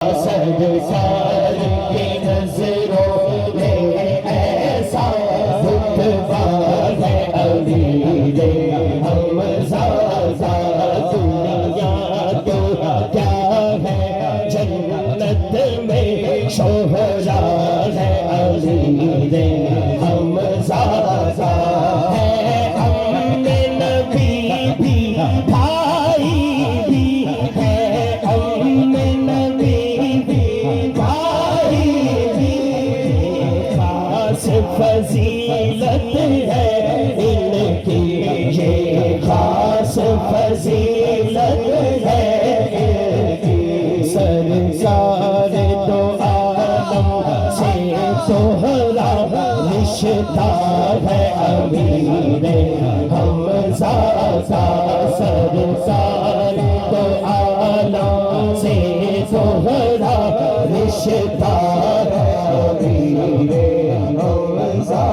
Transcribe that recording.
سرکار کی نظروں میں ایسا رتبہ ہے امیر حمزہ دنیا تو کیا ہے جنت میں شوہرا ہے امیر حمزہ ہے ہم نبی بھی بھائی بھی ہے ہم نبی بھی بھائی بھی خاص فضیلت ہے ان کی یہ خاص فضیلت ہے ان کی سرکار دو عالم سے سہرا رشتہ ہے امیر حمزہ سرکار دو عالم سے سہرا رشتہ ہے امیر حمزہ